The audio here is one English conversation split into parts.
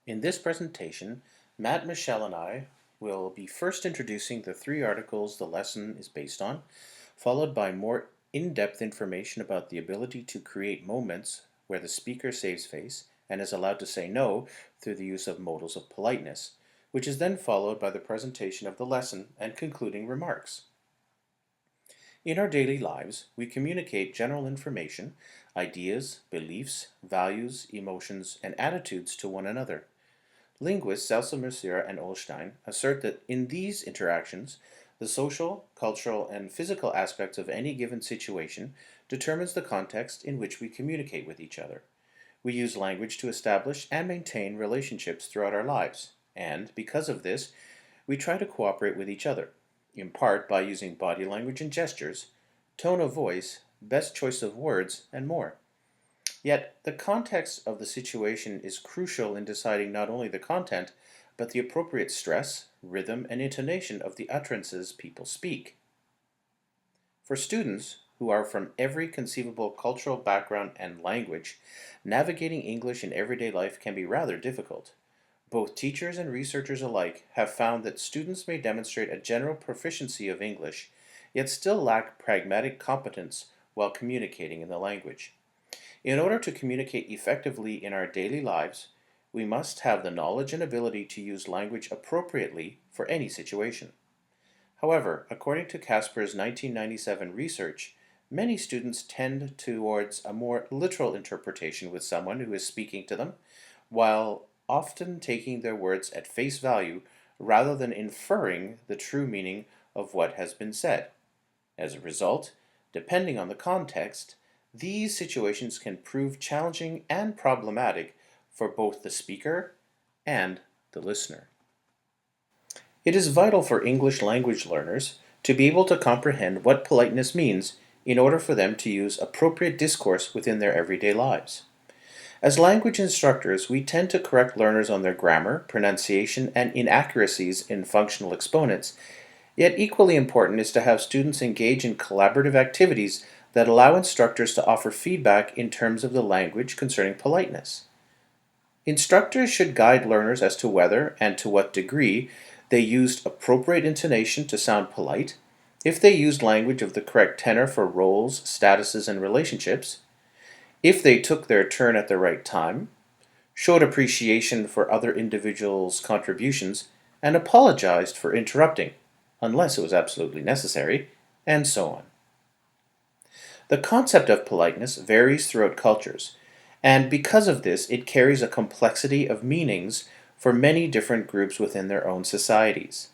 In this presentation, Matt, Michelle, and I will be first introducing the three articles the lesson is based on, followed by more in-depth information about the ability to create moments where the speaker saves face and is allowed to say no through the use of modals of politeness, which is then followed by the presentation of the lesson and concluding remarks. In our daily lives, we communicate general information, ideas, beliefs, values, emotions, and attitudes to one another. Linguists Seltzer and Olstein assert that in these interactions, the social, cultural, and physical aspects of any given situation determines the context in which we communicate with each other. We use language to establish and maintain relationships throughout our lives, and because of this, we try to cooperate with each other, in part by using body language and gestures, tone of voice, best choice of words, and more. Yet, the context of the situation is crucial in deciding not only the content, but the appropriate stress, rhythm, and intonation of the utterances people speak. For students who are from every conceivable cultural background and language, navigating English in everyday life can be rather difficult. Both teachers and researchers alike have found that students may demonstrate a general proficiency of English, yet still lack pragmatic competence while communicating in the language. In order to communicate effectively in our daily lives, we must have the knowledge and ability to use language appropriately for any situation. However, according to Casper's 1997 research, many students tend towards a more literal interpretation with someone who is speaking to them, while often taking their words at face value rather than inferring the true meaning of what has been said. As a result, depending on the context, these situations can prove challenging and problematic for both the speaker and the listener. It is vital for English language learners to be able to comprehend what politeness means in order for them to use appropriate discourse within their everyday lives. As language instructors, we tend to correct learners on their grammar, pronunciation, and inaccuracies in functional exponents. Yet equally important is to have students engage in collaborative activities that allow instructors to offer feedback in terms of the language concerning politeness. Instructors should guide learners as to whether and to what degree they used appropriate intonation to sound polite, if they used language of the correct tenor for roles, statuses, and relationships, if they took their turn at the right time, showed appreciation for other individuals' contributions, and apologized for interrupting, unless it was absolutely necessary, and so on. The concept of politeness varies throughout cultures, and because of this, it carries a complexity of meanings for many different groups within their own societies.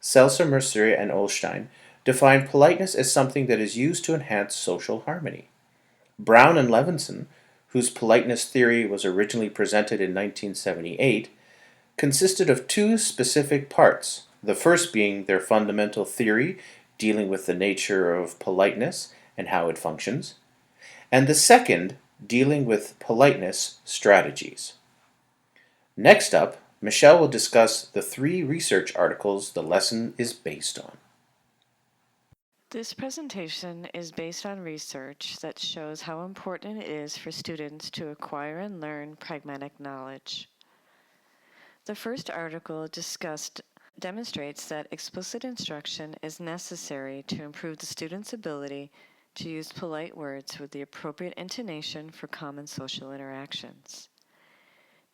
Seltzer, Mercier, and Olstein define politeness as something that is used to enhance social harmony. Brown and Levinson, whose politeness theory was originally presented in 1978, consisted of two specific parts, the first being their fundamental theory dealing with the nature of politeness and how it functions, and the second dealing with politeness strategies. Next up, Michelle will discuss the three research articles the lesson is based on. This presentation is based on research that shows how important it is for students to acquire and learn pragmatic knowledge. The first article demonstrates that explicit instruction is necessary to improve the student's ability to use polite words with the appropriate intonation for common social interactions.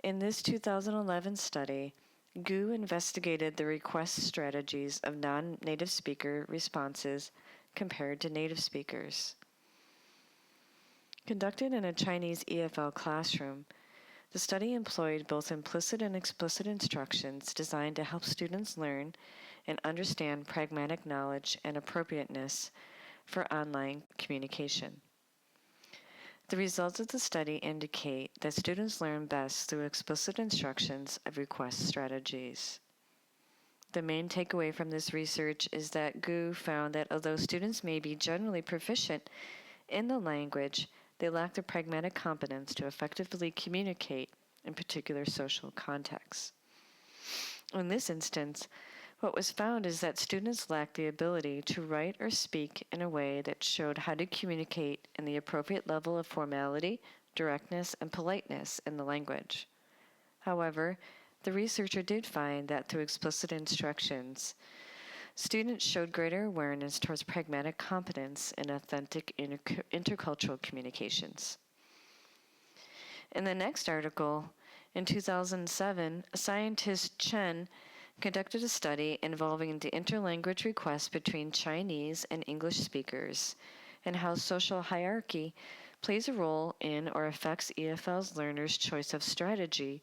In this 2011 study, Gu investigated the request strategies of non-native speaker responses compared to native speakers. Conducted in a Chinese EFL classroom, the study employed both implicit and explicit instructions designed to help students learn and understand pragmatic knowledge and appropriateness for online communication. The results of the study indicate that students learn best through explicit instructions of request strategies. The main takeaway from this research is that Gu found that although students may be generally proficient in the language, they lack the pragmatic competence to effectively communicate in particular social contexts. In this instance, what was found is that students lacked the ability to write or speak in a way that showed how to communicate in the appropriate level of formality, directness, and politeness in the language. However, The researcher did find that through explicit instructions, students showed greater awareness towards pragmatic competence in authentic intercultural communications. In the next article, in 2007, scientist Chen conducted a study involving the interlanguage requests between Chinese and English speakers and how social hierarchy plays a role in or affects EFL's learners' choice of strategy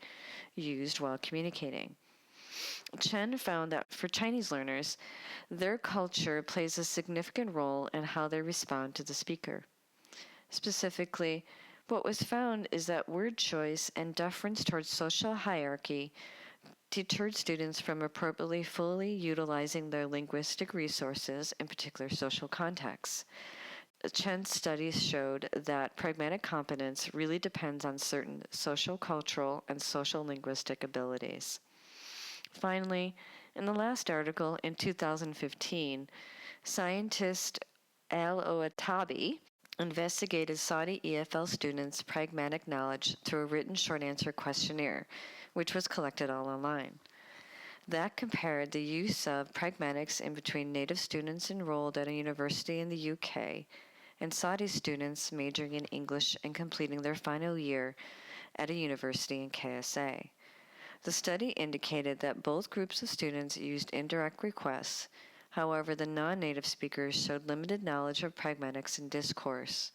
used while communicating. Chen found that for Chinese learners, their culture plays a significant role in how they respond to the speaker. Specifically, what was found is that word choice and deference towards social hierarchy deterred students from appropriately fully utilizing their linguistic resources in particular social contexts. Chen's studies showed that pragmatic competence really depends on certain social, cultural, and social linguistic abilities. Finally, in the last article in 2015, scientist Al-Oatabi investigated Saudi EFL students' pragmatic knowledge through a written short answer questionnaire, which was collected all online. That compared the use of pragmatics in between native students enrolled at a university in the UK and Saudi students majoring in English and completing their final year at a university in KSA. The study indicated that both groups of students used indirect requests. However, the non-native speakers showed limited knowledge of pragmatics and discourse.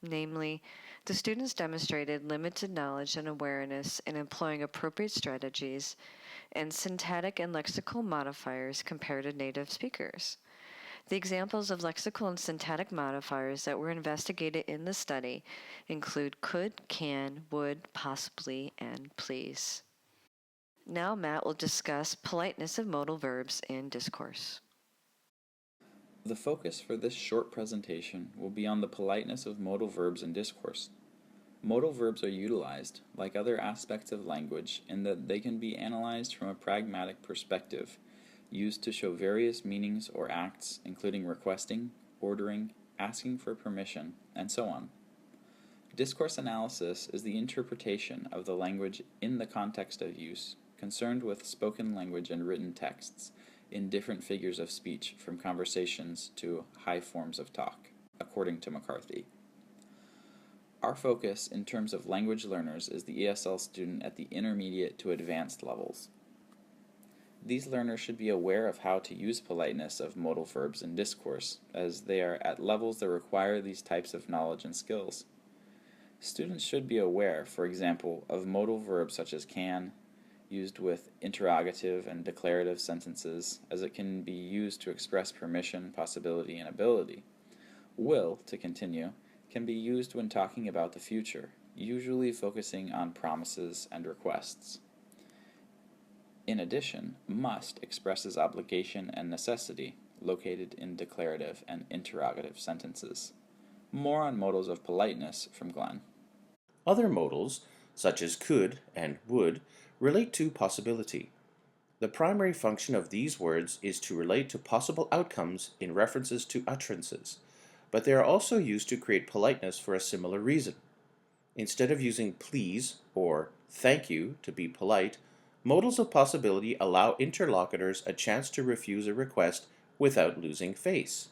Namely, the students demonstrated limited knowledge and awareness in employing appropriate strategies and syntactic and lexical modifiers compared to native speakers. The examples of lexical and syntactic modifiers that were investigated in the study include could, can, would, possibly, and please. Now Matt will discuss politeness of modal verbs in discourse. The focus for this short presentation will be on the politeness of modal verbs in discourse. Modal verbs are utilized, like other aspects of language, in that they can be analyzed from a pragmatic perspective, used to show various meanings or acts, including requesting, ordering, asking for permission, and so on. Discourse analysis is the interpretation of the language in the context of use, concerned with spoken language and written texts, in different figures of speech, from conversations to high forms of talk, according to McCarthy. Our focus in terms of language learners is the ESL student at the intermediate to advanced levels. These learners should be aware of how to use politeness of modal verbs in discourse, as they are at levels that require these types of knowledge and skills. Students should be aware, for example, of modal verbs such as can, used with interrogative and declarative sentences, as it can be used to express permission, possibility, and ability. Will, to continue, can be used when talking about the future, usually focusing on promises and requests. In addition, must expresses obligation and necessity, located in declarative and interrogative sentences. More on modals of politeness from Glenn. Other modals, such as could and would, relate to possibility. The primary function of these words is to relate to possible outcomes in references to utterances, but they are also used to create politeness for a similar reason. Instead of using please or thank you to be polite, modals of possibility allow interlocutors a chance to refuse a request without losing face.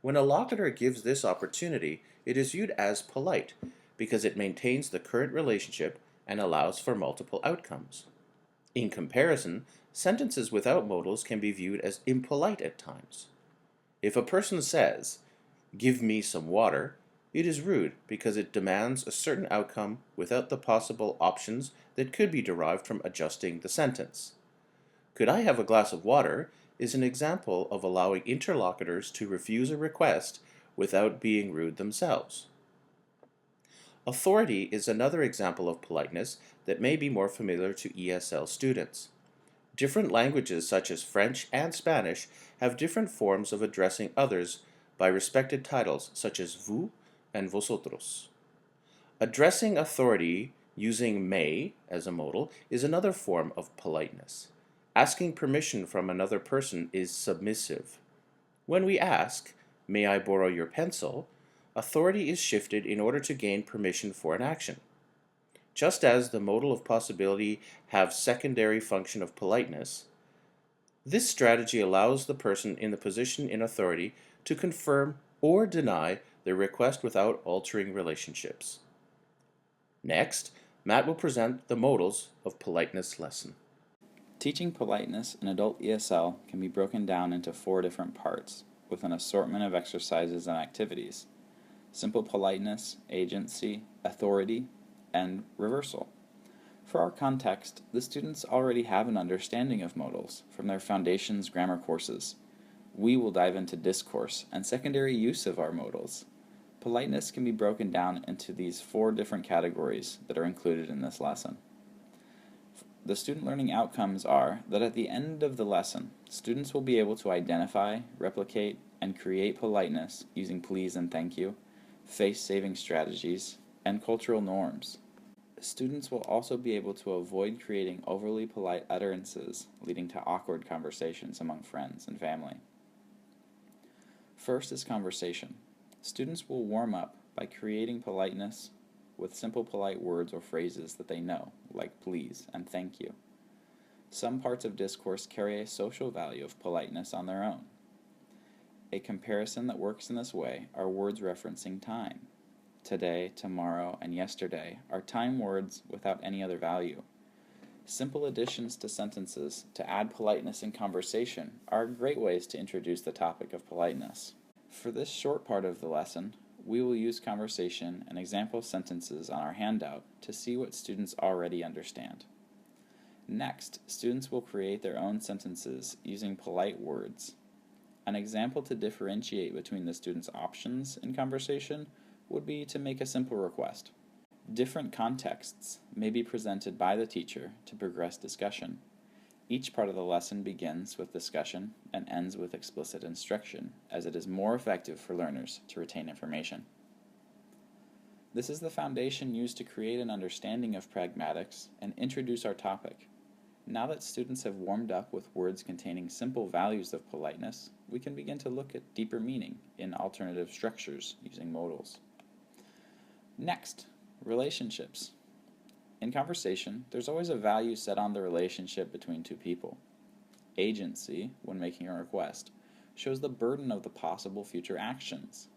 When a locutor gives this opportunity, it is viewed as polite because it maintains the current relationship and allows for multiple outcomes. In comparison, sentences without modals can be viewed as impolite at times. If a person says, "Give me some water," it is rude because it demands a certain outcome without the possible options that could be derived from adjusting the sentence. "Could I have a glass of water?" is an example of allowing interlocutors to refuse a request without being rude themselves. Authority is another example of politeness that may be more familiar to ESL students. Different languages such as French and Spanish have different forms of addressing others by respected titles such as vous and vosotros. Addressing authority using may as a modal is another form of politeness. Asking permission from another person is submissive. When we ask, "May I borrow your pencil?" authority is shifted in order to gain permission for an action. Just as the modal of possibility have secondary function of politeness, this strategy allows the person in the position in authority to confirm or deny their request without altering relationships. Next, Matt will present the modals of politeness lesson. Teaching politeness in adult ESL can be broken down into 4 different parts, with an assortment of exercises and activities: simple politeness, agency, authority, and reversal. For our context, the students already have an understanding of modals from their foundations grammar courses. We will dive into discourse and secondary use of our modals. Politeness can be broken down into these 4 different categories that are included in this lesson. The student learning outcomes are that at the end of the lesson, students will be able to identify, replicate, and create politeness using please and thank you, face-saving strategies, and cultural norms. Students will also be able to avoid creating overly polite utterances, leading to awkward conversations among friends and family. First is conversation. Students will warm up by creating politeness with simple polite words or phrases that they know, like please and thank you. Some parts of discourse carry a social value of politeness on their own. A comparison that works in this way are words referencing time. Today, tomorrow, and yesterday are time words without any other value. Simple additions to sentences to add politeness in conversation are great ways to introduce the topic of politeness. For this short part of the lesson, we will use conversation and example sentences on our handout to see what students already understand. Next, students will create their own sentences using polite words. An example to differentiate between the students' options in conversation would be to make a simple request. Different contexts may be presented by the teacher to progress discussion. Each part of the lesson begins with discussion and ends with explicit instruction, as it is more effective for learners to retain information. This is the foundation used to create an understanding of pragmatics and introduce our topic. Now that students have warmed up with words containing simple values of politeness, we can begin to look at deeper meaning in alternative structures using modals. Next, relationships. In conversation, there's always a value set on the relationship between two people. Agency, when making a request, shows the burden of the possible future actions.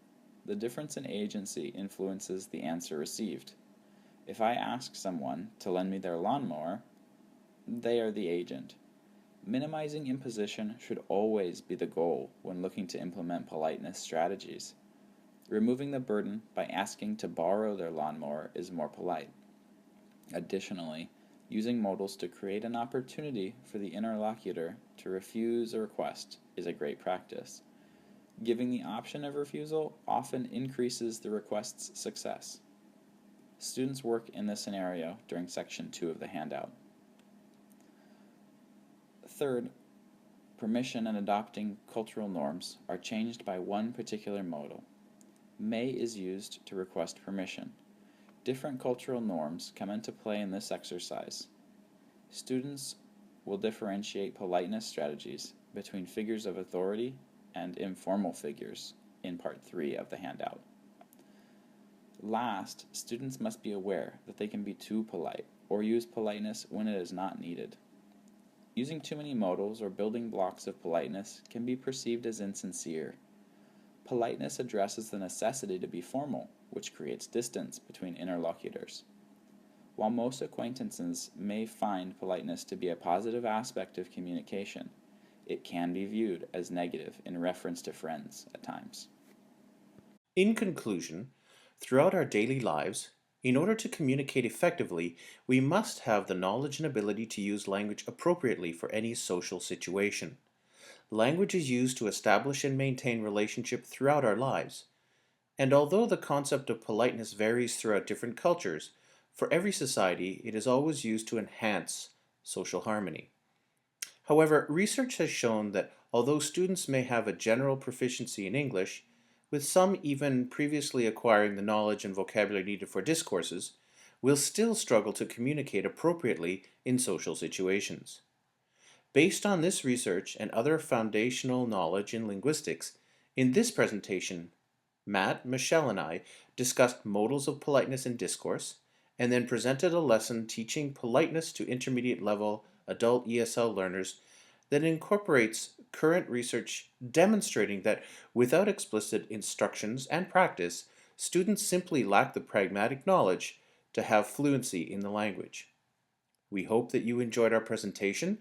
The difference in agency influences the answer received. If I ask someone to lend me their lawnmower, they are the agent. Minimizing imposition should always be the goal when looking to implement politeness strategies. Removing the burden by asking to borrow their lawnmower is more polite. Additionally, using modals to create an opportunity for the interlocutor to refuse a request is a great practice. Giving the option of refusal often increases the request's success. Students work in this scenario during section 2 of the handout. Third, permission and adopting cultural norms are changed by one particular modal. May is used to request permission. Different cultural norms come into play in this exercise. Students will differentiate politeness strategies between figures of authority and informal figures in part 3 of the handout. Last, students must be aware that they can be too polite or use politeness when it is not needed. Using too many modals or building blocks of politeness can be perceived as insincere. Politeness addresses the necessity to be formal, which creates distance between interlocutors. While most acquaintances may find politeness to be a positive aspect of communication, it can be viewed as negative in reference to friends at times. In conclusion, throughout our daily lives, in order to communicate effectively, we must have the knowledge and ability to use language appropriately for any social situation. Language is used to establish and maintain relationship throughout our lives. And although the concept of politeness varies throughout different cultures, for every society it is always used to enhance social harmony. However, research has shown that although students may have a general proficiency in English, with some even previously acquiring the knowledge and vocabulary needed for discourses, will still struggle to communicate appropriately in social situations. Based on this research and other foundational knowledge in linguistics, in this presentation, Matt, Michelle, and I discussed modals of politeness in discourse and then presented a lesson teaching politeness to intermediate level adult ESL learners that incorporates current research demonstrating that without explicit instructions and practice, students simply lack the pragmatic knowledge to have fluency in the language. We hope that you enjoyed our presentation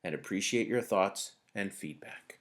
and appreciate your thoughts and feedback.